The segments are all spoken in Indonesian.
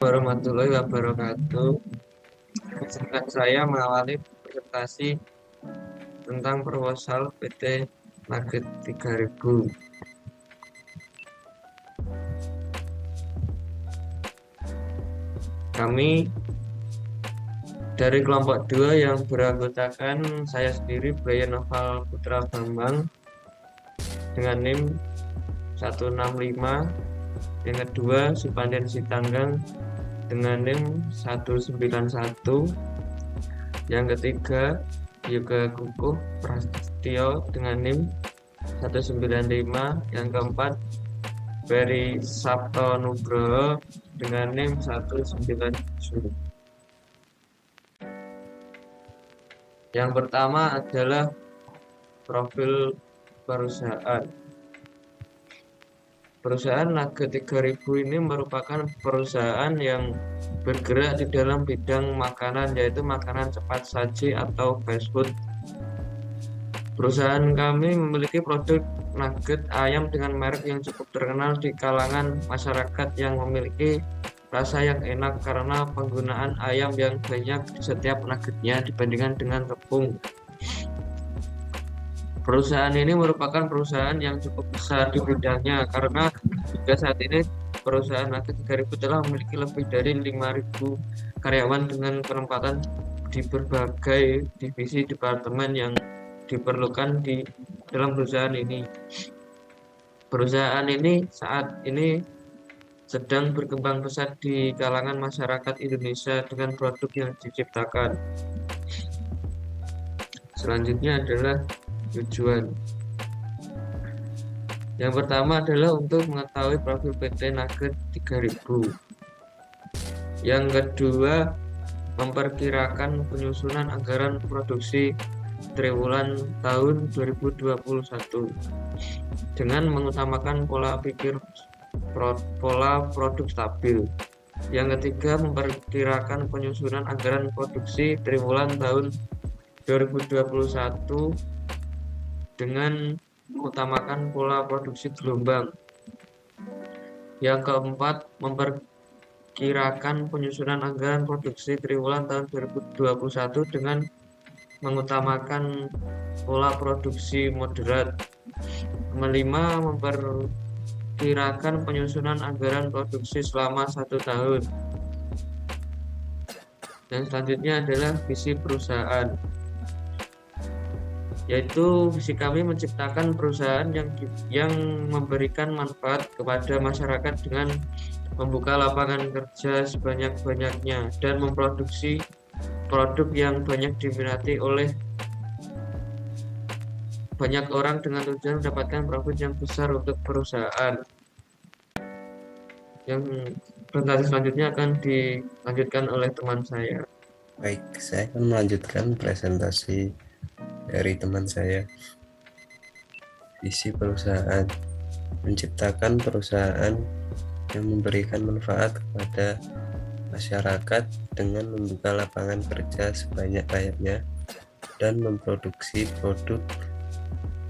Warahmatullahi wabarakatuh. Izinkan saya mengawali presentasi tentang proposal PT Nugget 3000. Kami dari kelompok 2 yang beranggotakan saya sendiri, Brian Noval Putra Bambang, dengan NIM 165, yang kedua Supandan Sitanggang dengan NIM 191, yang ketiga Yoga Kukuh Prasetyo dengan NIM 195, yang keempat Ferry Sabto Nugroho dengan NIM 197. Yang pertama adalah profil perusahaan. Perusahaan Nugget 3000 ini merupakan perusahaan yang bergerak di dalam bidang makanan, yaitu makanan cepat saji atau fast food. Perusahaan kami memiliki produk nugget ayam dengan merek yang cukup terkenal di kalangan masyarakat yang memiliki rasa yang enak karena penggunaan ayam yang banyak di setiap nuggetnya dibandingkan dengan tepung. Perusahaan ini merupakan perusahaan yang cukup besar di bidangnya karena hingga saat ini perusahaan Nugget 3000 telah memiliki lebih dari 5.000 karyawan dengan penempatan di berbagai divisi departemen yang diperlukan di dalam perusahaan ini. Perusahaan ini saat ini sedang berkembang pesat di kalangan masyarakat Indonesia dengan produk yang diciptakan. Selanjutnya adalah tujuan. Yang pertama adalah untuk mengetahui profil PT Nugget 3000. Yang kedua, memperkirakan penyusunan anggaran produksi triwulan tahun 2021 dengan mengutamakan pola produk stabil. Yang ketiga, memperkirakan penyusunan anggaran produksi triwulan tahun 2021 dengan mengutamakan pola produksi gelombang. Yang keempat, memperkirakan penyusunan anggaran produksi triwulan tahun 2021 dengan mengutamakan pola produksi moderat. Kelima, memperkirakan penyusunan anggaran produksi selama 1 tahun. Dan selanjutnya adalah visi perusahaan, yaitu visi kami menciptakan perusahaan yang memberikan manfaat kepada masyarakat dengan membuka lapangan kerja sebanyak-banyaknya dan memproduksi produk yang banyak diminati oleh banyak orang dengan tujuan mendapatkan profit yang besar untuk perusahaan. Yang presentasi selanjutnya akan dilanjutkan oleh teman saya. Baik, saya akan melanjutkan presentasi dari teman saya. Visi perusahaan: menciptakan perusahaan yang memberikan manfaat kepada masyarakat dengan membuka lapangan kerja sebanyak-banyaknya dan memproduksi produk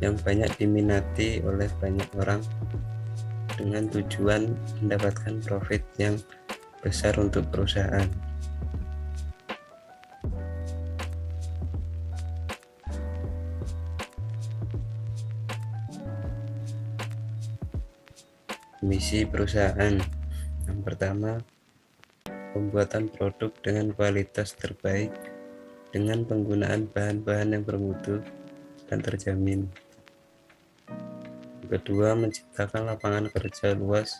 yang banyak diminati oleh banyak orang dengan tujuan mendapatkan profit yang besar untuk perusahaan. Misi perusahaan: yang pertama, pembuatan produk dengan kualitas terbaik dengan penggunaan bahan-bahan yang bermutu dan terjamin. Yang kedua, menciptakan lapangan kerja luas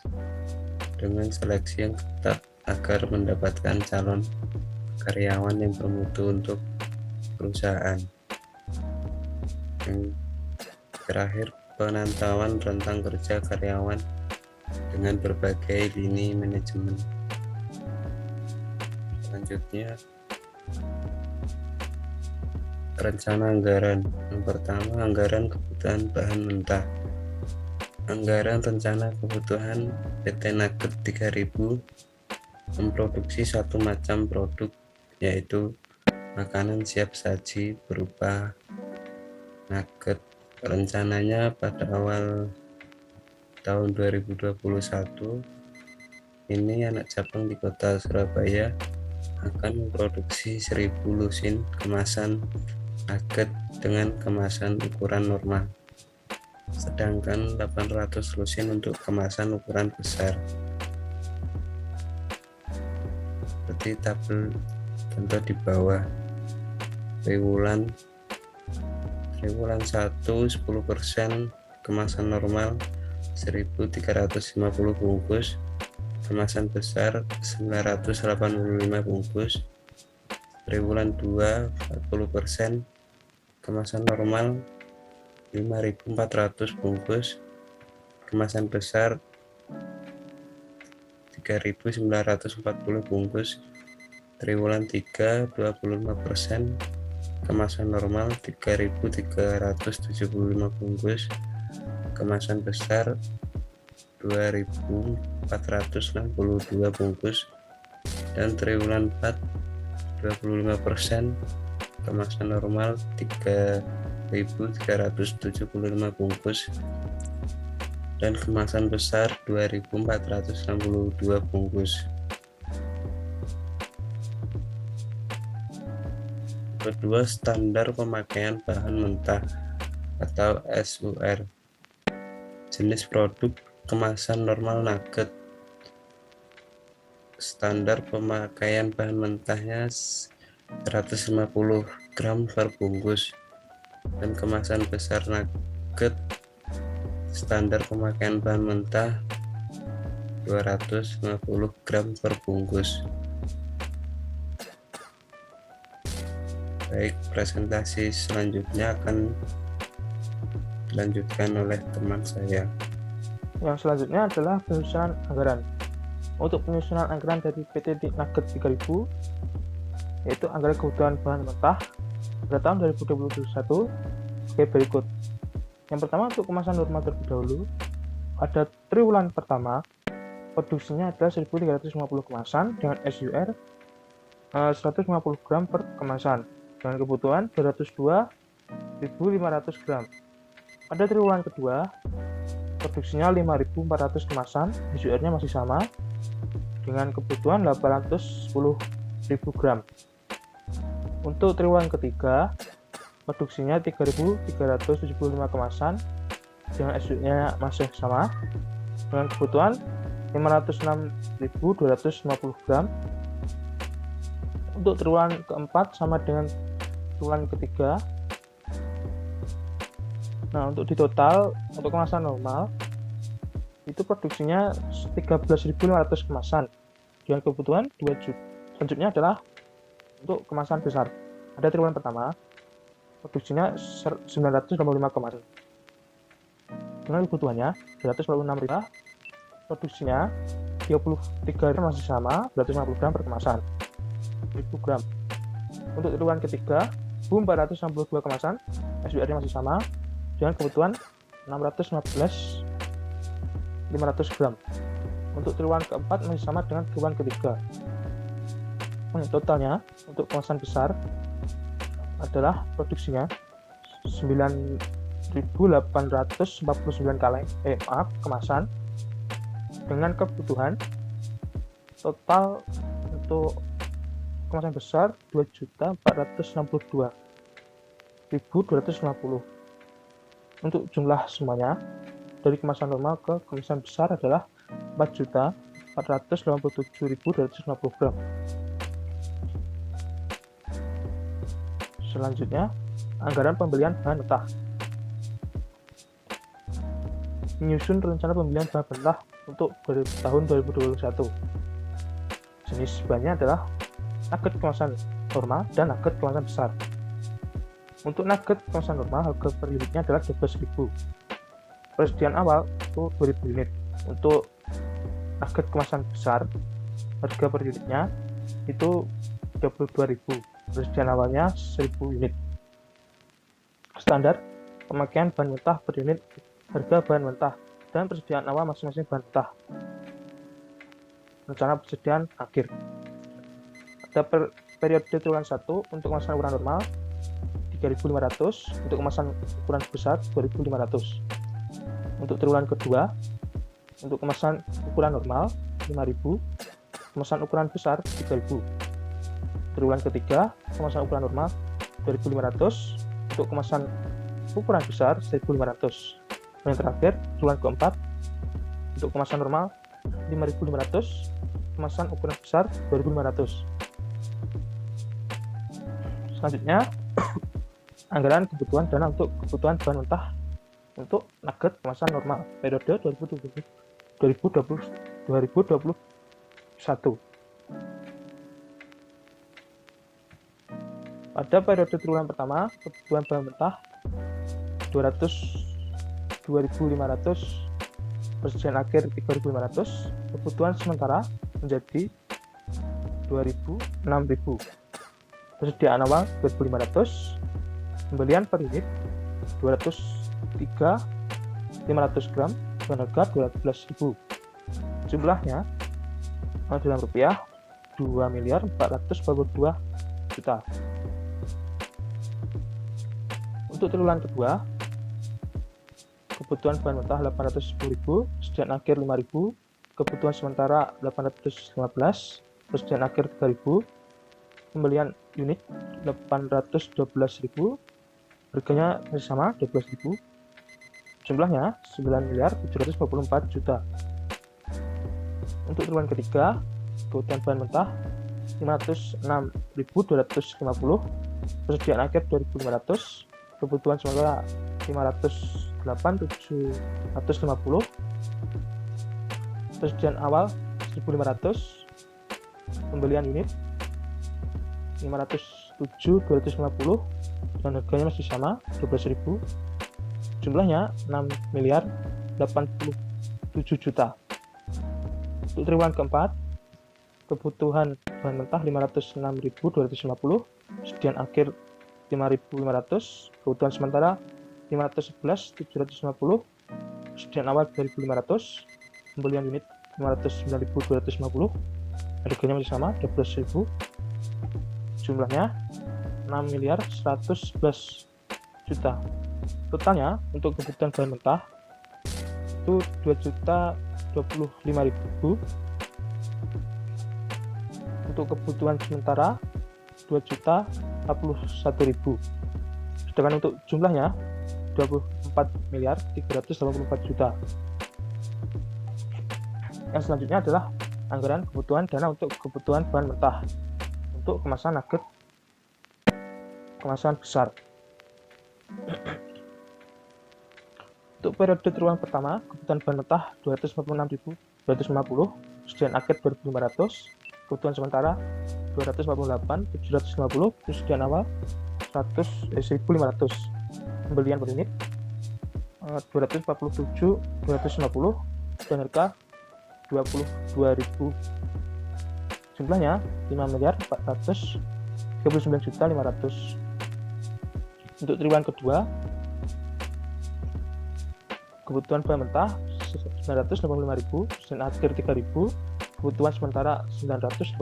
dengan seleksi yang ketat agar mendapatkan calon karyawan yang bermutu untuk perusahaan. Yang terakhir, penantauan rentang kerja karyawan dengan berbagai lini manajemen. Selanjutnya, rencana anggaran. Yang pertama, anggaran kebutuhan bahan mentah. Anggaran rencana kebutuhan PT Nugget 3000 memproduksi satu macam produk, yaitu makanan siap saji berupa nugget. Rencananya pada awal tahun 2021 ini anak cabang di kota Surabaya akan memproduksi 1000 lusin kemasan nugget dengan kemasan ukuran normal, sedangkan 800 lusin untuk kemasan ukuran besar. Seperti tabel contoh di bawah. Triwulan 1 10% kemasan normal 1350 bungkus, kemasan besar 985 bungkus. Triwulan 2 40% kemasan normal 5400 bungkus, kemasan besar 3940 bungkus. Triwulan 3 25% kemasan normal 3375 bungkus, kemasan besar 2462 bungkus. Dan triwulan 4 25% kemasan normal 3375 bungkus dan kemasan besar 2462 bungkus. Kedua, standar pemakaian bahan mentah atau SUR. Jenis produk kemasan normal nugget. Standar pemakaian bahan mentahnya 150 gram per bungkus, dan kemasan besar nugget standar pemakaian bahan mentah 250 gram per bungkus. Baik, presentasi selanjutnya akan dilanjutkan oleh teman saya. Yang selanjutnya adalah penyusunan anggaran. Untuk penyusunan anggaran dari PT Nugget 3000, yaitu anggaran kebutuhan bahan mentah pada tahun 2021 sebagai berikut. Yang pertama, untuk kemasan normal terlebih dahulu, pada triwulan pertama produksinya adalah 1350 kemasan dengan SUR 150 gram per kemasan dengan kebutuhan 202.500 gram. Pada triwulan kedua produksinya 5.400 kemasan, SUR-nya masih sama dengan kebutuhan 810.000 gram. Untuk triwulan ketiga produksinya 3.375 kemasan dengan SUR-nya masih sama dengan kebutuhan 506.250 gram. Untuk triwulan keempat sama dengan triwulan ketiga. Nah, untuk di total untuk kemasan normal itu produksinya 13.500 kemasan dengan kebutuhan 2 juta. Selanjutnya adalah untuk kemasan besar. Pada triwulan pertama produksinya 985 kemasan dengan kebutuhannya 246.000. Produksinya 33 masih sama, 250 gram per kemasan 1000 gram. Untuk triwulan ketiga 462 kemasan, SUR-nya masih sama dengan kebutuhan 615.500 gram. Untuk triwulan keempat masih sama dengan triwulan ketiga. Totalnya untuk kemasan besar adalah produksinya 9.849 kemasan dengan kebutuhan total untuk kemasan besar 2.462.250. Untuk jumlah semuanya dari kemasan normal ke kemasan besar adalah 4.487.250 gram. Selanjutnya, anggaran pembelian bahan mentah. Menyusun rencana pembelian bahan mentah untuk tahun 2021. Jenis bahannya adalah nugget kemasan normal dan nugget kemasan besar. Untuk nugget kemasan normal, harga per unitnya adalah 12.000. Persediaan awal itu 2.000 unit. Untuk nugget kemasan besar, harga per unitnya itu 32.000. Persediaan awalnya 1.000 unit. Standar pemakaian bahan mentah per unit, harga bahan mentah, dan persediaan awal masing-masing bahan mentah. Rencana persediaan akhir. Ada periode triwulan 1 untuk kemasan ukuran normal 3.500, untuk kemasan ukuran besar 2.500. Untuk triwulan kedua Untuk kemasan ukuran normal 5.000, kemasan ukuran besar 3.000. Triwulan ketiga, kemasan ukuran normal 2.500, untuk kemasan ukuran besar 1.500. Yang terakhir, triwulan keempat, untuk kemasan normal 5.500, kemasan ukuran besar 2.500. Selanjutnya, anggaran kebutuhan dana untuk kebutuhan bahan mentah untuk nugget kemasan normal periode 2021. Pada periode triwulan pertama, kebutuhan bahan mentah 2.500, persediaan akhir 3.500, kebutuhan sementara menjadi 6.000. Persediaan awal 2.500, pembelian per unit 203.500 gram dengan harga 12.000. Jumlahnya dalam rupiah 2.442.000.000. Untuk triwulan kedua, kebutuhan bahan mentah 810.000, persediaan akhir 5.000, kebutuhan sementara 815, persediaan akhir 3.000, pembelian unit 812.000, harganya masih sama 12.000. Jumlahnya 9.744.000.000. Untuk triwulan ketiga, kebutuhan bahan mentah 506.250, persediaan akhir 2.500, kebutuhan sementara 508.750, persediaan awal 1.500, pembelian unit 507.250 dan harganya masih sama 12.000. Jumlahnya 6.087.000.000. Untuk triwulan keempat, kebutuhan bahan mentah 506.250, persediaan akhir 5.500, kebutuhan sementara 511.750, persediaan awal 2.500, pembelian unit 509.250, harganya masih sama 12.000. Jumlahnya 6.111.000.000. Totalnya untuk kebutuhan bahan mentah itu 2.025.000. Untuk kebutuhan sementara 2.041.000. Sedangkan untuk jumlahnya 24.384.000.000. Yang selanjutnya adalah anggaran kebutuhan dana untuk kebutuhan bahan mentah untuk kemasan nugget kemasan besar. Untuk periode triwulan pertama, kebutuhan bahan mentah 246.250, persediaan akhir 2.500, kebutuhan sementara 248.750, persediaan awal 1.500, pembelian per unit 247.250 dan harga 22.000. Jumlahnya 5.439.500. Untuk triwulan kedua, kebutuhan bahan mentah 985.000, persediaan akhir 3.000, kebutuhan sementara 988.000,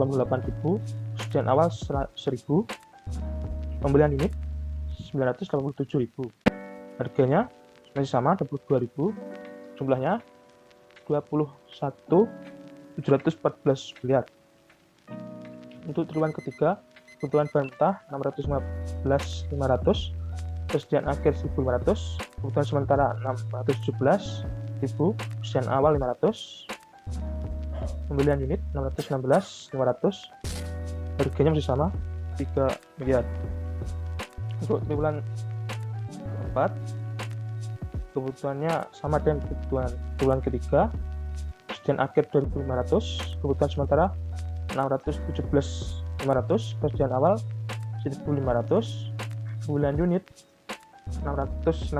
persediaan awal 1.000, pembelian unit 987.000. Harganya masih sama 22.000. Jumlahnya 21.714 miliar. Untuk triwulan ketiga, kebutuhan bahan mentah 615.500, persediaan akhir 1.500, kebutuhan sementara 617.000, persediaan awal 500, pembelian unit 616.500, harganya masih sama 3 miliar. Untuk triwulan keempat, kebutuhannya sama dengan kebutuhan triwulan ketiga, persediaan akhir 2.500, kebutuhan sementara 617.500, persediaan awal 1.500, pembelian unit 616.000,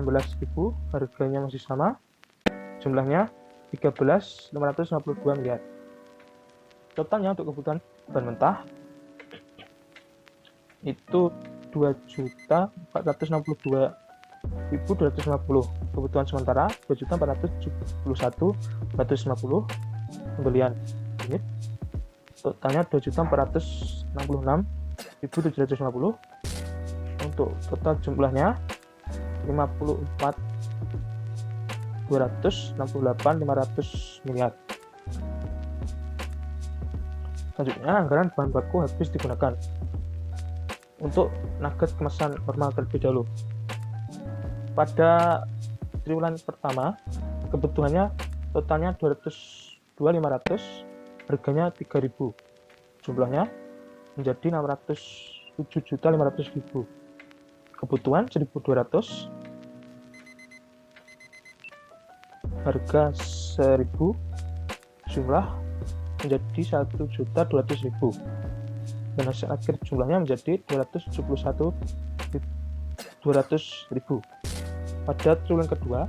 harganya masih sama, jumlahnya 13.552 miliar. Totalnya untuk kebutuhan bahan mentah itu 2.462.250, kebutuhan sementara 2.471.450, pembelian unit totalnya 2.466.750. Untuk total jumlahnya 268.500 miliar. Selanjutnya, anggaran bahan baku habis digunakan. Untuk nugget kemasan normal terlebih dahulu. Pada triwulan pertama, kebutuhannya totalnya 202.500, harganya 3.000. Jumlahnya menjadi 607.500.000. Kebutuhan 1.200, harga 1.000, jumlah menjadi 1.200.000. Dan hasil akhir jumlahnya menjadi 271.200.000. Pada triwulan kedua,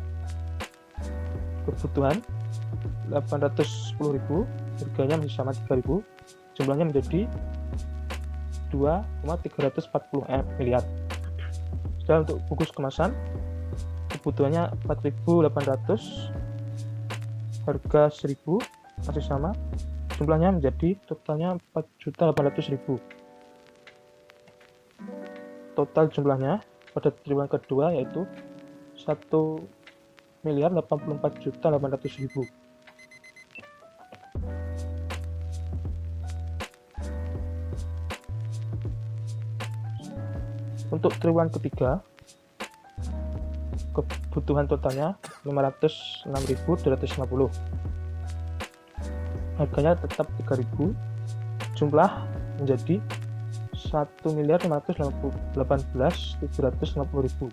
kebutuhan 810.000, harganya masih sama 3.000, jumlahnya menjadi 2,340 miliar. Sedangkan untuk bungkus kemasan, kebutuhannya 4.800, harga 1.000, masih sama, jumlahnya menjadi totalnya 4.800.000. Total jumlahnya pada triwulan kedua yaitu 1.084.800.000. Untuk triwulan ketiga, kebutuhan totalnya 506.250. Harganya tetap 3.000, jumlah menjadi 1.518.750.000.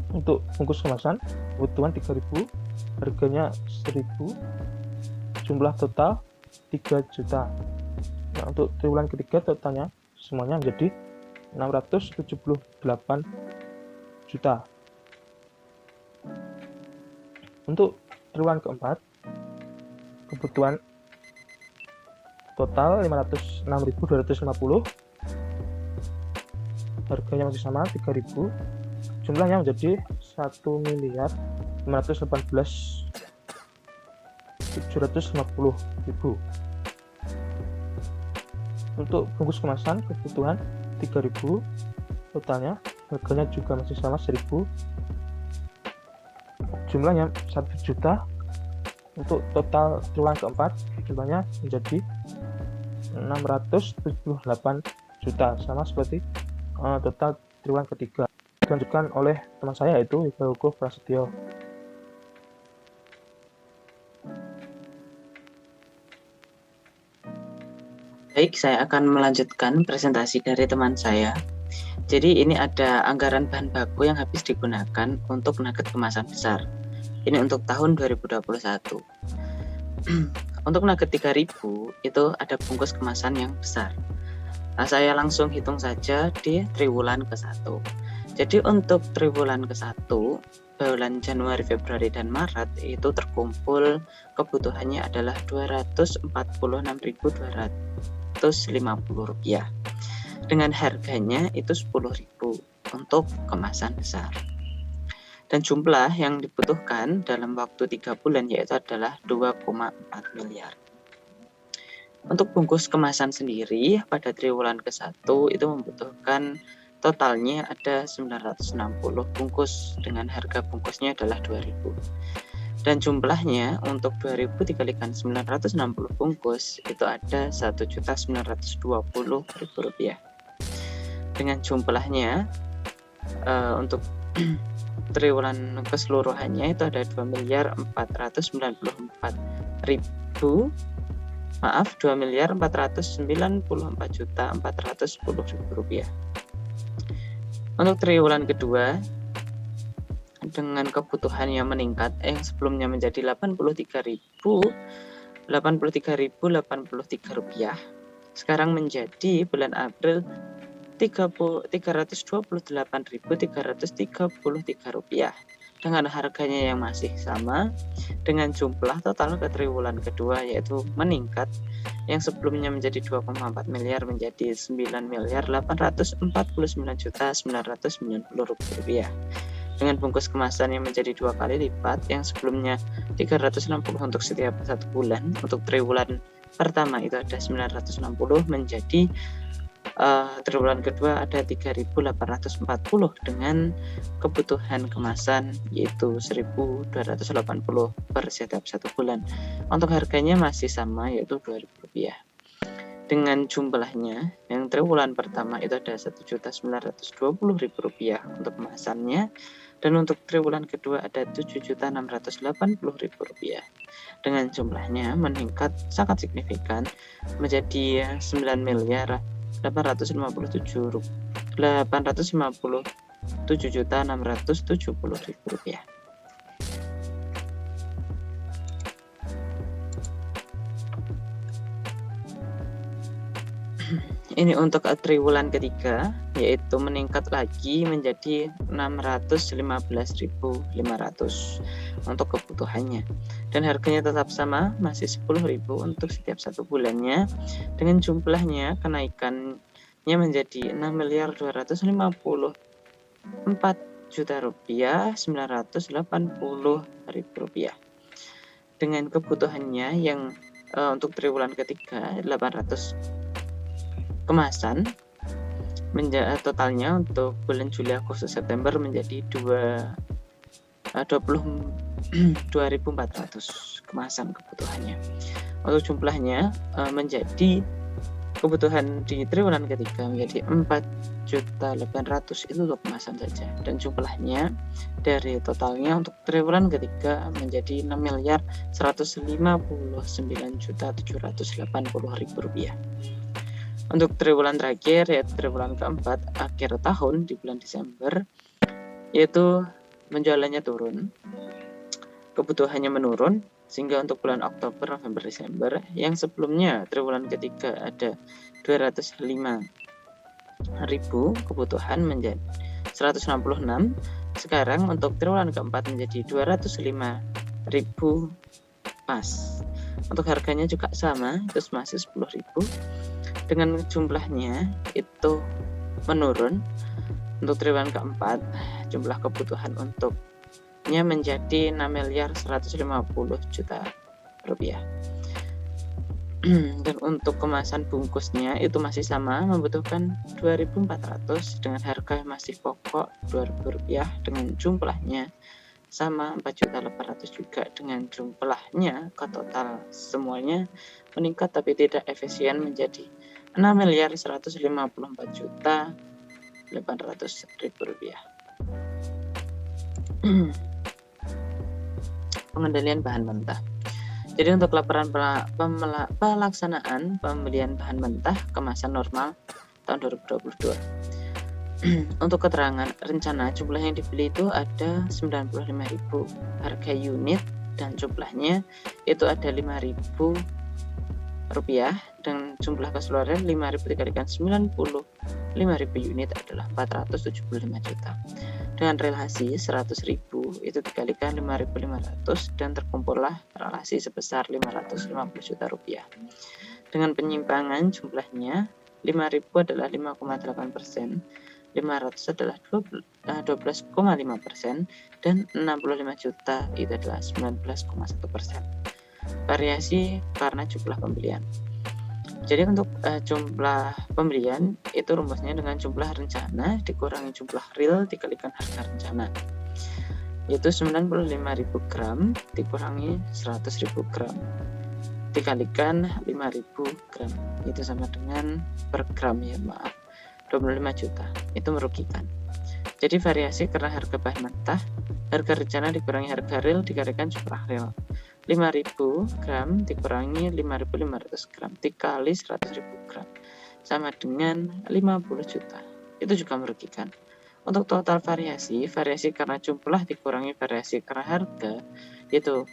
Untuk bungkus kemasan, kebutuhan 3.000, harganya 1.000, jumlah total 3 juta. Nah, untuk triwulan ketiga totalnya semuanya menjadi 678 juta. Untuk triwulan keempat, kebutuhan total 506.250, harganya masih sama 3.000, jumlahnya menjadi 1.518.750.000. Untuk bungkus kemasan, kebutuhan 3.000, totalnya harganya juga masih sama 1.000, jumlahnya 1 juta. Untuk total triwulan keempat, jumlahnya menjadi 678 juta, sama seperti total triwulan ketiga. Dilanjutkan oleh teman saya yaitu Hugo Prasetyo. Baik, saya akan melanjutkan presentasi dari teman saya. Jadi ini ada anggaran bahan baku yang habis digunakan untuk nugget kemasan besar. Ini untuk tahun 2021. Untuk nugget 3.000 itu ada bungkus kemasan yang besar. Nah, saya langsung hitung saja di triwulan ke-1. Jadi untuk triwulan ke-1, bulan Januari, Februari, dan Maret itu terkumpul kebutuhannya adalah Rp246.250 dengan harganya itu 10.000 untuk kemasan besar. Dan jumlah yang dibutuhkan dalam waktu 3 bulan yaitu adalah 2,4 miliar. Untuk bungkus kemasan sendiri pada triwulan ke-1 itu membutuhkan totalnya ada 960 bungkus dengan harga bungkusnya adalah 2.000. Dan jumlahnya untuk 2.000 dikalikan 960 bungkus itu ada Rp1.920.000. Dengan jumlahnya untuk triwulan keseluruhannya itu ada 2.494.410.410.000 rupiah. Untuk triwulan kedua dengan kebutuhan yang meningkat yang sebelumnya menjadi 83.083 rupiah, sekarang menjadi bulan April 328.333 rupiah dengan harganya yang masih sama, dengan jumlah total ke triwulan kedua yaitu meningkat yang sebelumnya menjadi 2,4 miliar menjadi 9.849.990.000 rupiah dengan bungkus kemasan yang menjadi 2 kali lipat yang sebelumnya 360 untuk setiap 1 bulan. Untuk triwulan pertama itu ada 960 menjadi triwulan kedua ada 3.840 dengan kebutuhan kemasan yaitu 1.280 per setiap 1 bulan. Untuk harganya masih sama yaitu Rp2.000. Dengan jumlahnya, yang triwulan pertama itu ada Rp1.920.000 untuk kemasannya, dan untuk triwulan kedua ada Rp7.680.000. Dengan jumlahnya meningkat sangat signifikan menjadi Rp857.670.000. Ini untuk triwulan ketiga, yaitu meningkat lagi menjadi 615.500 untuk kebutuhannya, dan harganya tetap sama, masih 10.000 untuk setiap 1 bulannya. Dengan jumlahnya kenaikannya menjadi Rp6.254.980.000. Dengan kebutuhannya yang untuk triwulan ketiga 800 kemasan, totalnya untuk bulan Juli, Agustus, September menjadi 22.400 kemasan kebutuhannya. Untuk jumlahnya menjadi kebutuhan di triwulan ketiga menjadi 4.800.000 itu untuk kemasan saja, dan jumlahnya dari totalnya untuk triwulan ketiga menjadi Rp6.159.780.000. Untuk triwulan terakhir yaitu triwulan keempat akhir tahun di bulan Desember, yaitu penjualannya turun, kebutuhannya menurun, sehingga untuk bulan Oktober, November, Desember yang sebelumnya triwulan ketiga ada 205.000 kebutuhan menjadi 166, sekarang untuk triwulan keempat menjadi 205.000 pas. Untuk harganya juga sama, itu masih 10.000. Dengan jumlahnya itu menurun. Untuk triwulan keempat jumlah kebutuhan untuknya menjadi Rp6.150.000.000. Dan untuk kemasan bungkusnya itu masih sama, membutuhkan 2.400 dengan harga masih pokok Rp2.000, dengan jumlahnya sama 4.800 juga. Dengan jumlahnya ke total semuanya meningkat tapi tidak efisien menjadi Rp6.154.800.000. Pengendalian bahan mentah. Jadi untuk laporan pelaksanaan pembelian bahan mentah kemasan normal tahun 2022. Untuk keterangan rencana, jumlah yang dibeli itu ada 95.000 harga unit, dan jumlahnya itu ada Rp5.000, dan jumlah keseluruhan 5.000 dikalikan 95.000 unit adalah 475 juta. Dengan relasi 100.000 itu dikalikan 5.500 dan terkumpullah relasi sebesar Rp550 juta. Dengan penyimpangan jumlahnya 5.000 adalah 5,8%, 500 adalah 12,5%, dan 65 juta itu adalah 19,1%. Variasi karena jumlah pembelian. Jadi untuk jumlah pembelian itu rumusnya dengan jumlah rencana dikurangi jumlah real dikalikan harga rencana, yaitu 95.000 gram dikurangi 100.000 gram dikalikan 5.000 gram, itu sama dengan per gram, ya maaf, 25 juta. Itu merugikan. Jadi variasi karena harga bahan mentah, harga rencana dikurangi harga real dikalikan jumlah real. 5.000 gram dikurangi 5.500 gram dikali 100.000 gram sama dengan 50 juta. Itu juga merugikan. Untuk total variasi karena jumlah dikurangi variasi karena harga, itu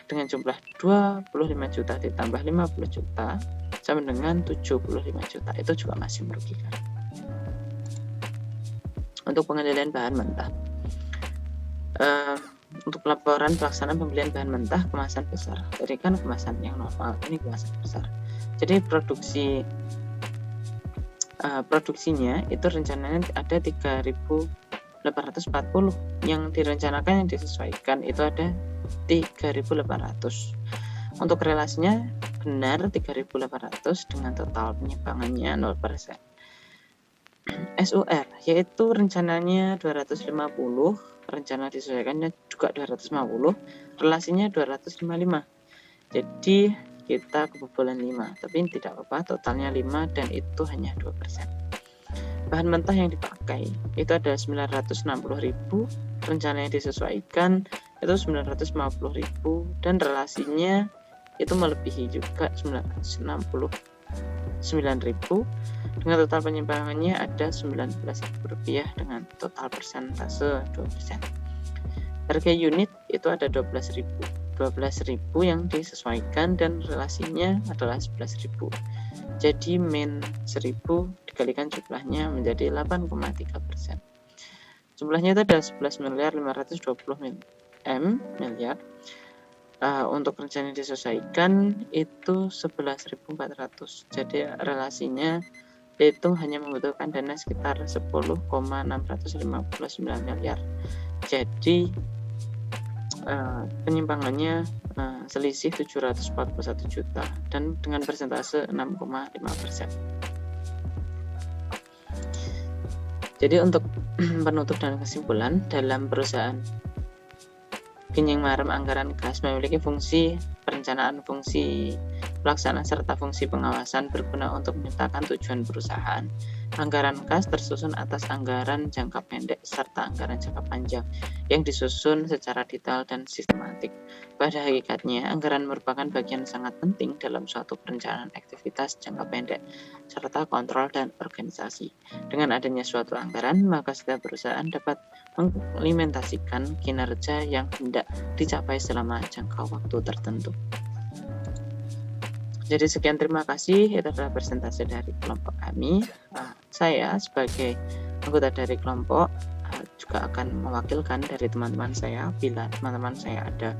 dengan jumlah 25 juta ditambah 50 juta sama dengan 75 juta. Itu juga masih merugikan. Untuk pengendalian bahan mentah, untuk laporan pelaksanaan pembelian bahan mentah kemasan besar. Tadi kan kemasan yang normal, ini kemasan besar. Jadi produksinya itu rencananya ada 3.840, yang direncanakan yang disesuaikan itu ada 3.800. Untuk relasinya benar 3.800 dengan total penyimpangannya 0%. SUR, yaitu rencananya 250, rencana disesuaikannya juga 250, relasinya 255. Jadi kita kebobolan 5, tapi tidak apa-apa, totalnya 5 dan itu hanya 2%. Bahan mentah yang dipakai itu ada 960.000, rencananya disesuaikan itu 950.000 dan relasinya itu melebihi juga 969.000 dengan total penyimpangannya ada Rp19.000 dengan total persentase 2%. Harga unit itu ada 12.000 yang disesuaikan dan relasinya adalah 11.000. Jadi min 1.000 dikalikan jumlahnya menjadi 8,3%. Jumlahnya itu ada 11.520 miliar. Untuk rencana disesuaikan itu 11.400. Jadi relasinya itu hanya membutuhkan dana sekitar 10,659 miliar. Jadi penyimpangannya selisih 741 juta dan dengan persentase 6,5%. Jadi untuk penutup dan kesimpulan, dalam perusahaan Ginyang Maram anggaran kas memiliki fungsi perencanaan, fungsi pelaksanaan, serta fungsi pengawasan berguna untuk menyertakan tujuan perusahaan. Anggaran kas tersusun atas anggaran jangka pendek serta anggaran jangka panjang yang disusun secara detail dan sistematik. Pada hakikatnya, anggaran merupakan bagian sangat penting dalam suatu perencanaan aktivitas jangka pendek serta kontrol dan organisasi. Dengan adanya suatu anggaran, maka setiap perusahaan dapat mengimplementasikan kinerja yang hendak dicapai selama jangka waktu tertentu. Jadi sekian, terima kasih. Itu adalah presentasi dari kelompok kami. Saya sebagai anggota dari kelompok juga akan mewakilkan dari teman-teman saya bila teman-teman saya ada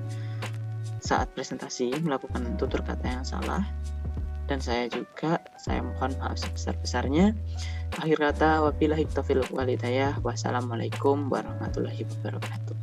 saat presentasi melakukan tutur kata yang salah, dan saya mohon maaf sebesar-besarnya. Akhir kata, wabillahi taufiq wal hidayah. Wassalamualaikum warahmatullahi wabarakatuh.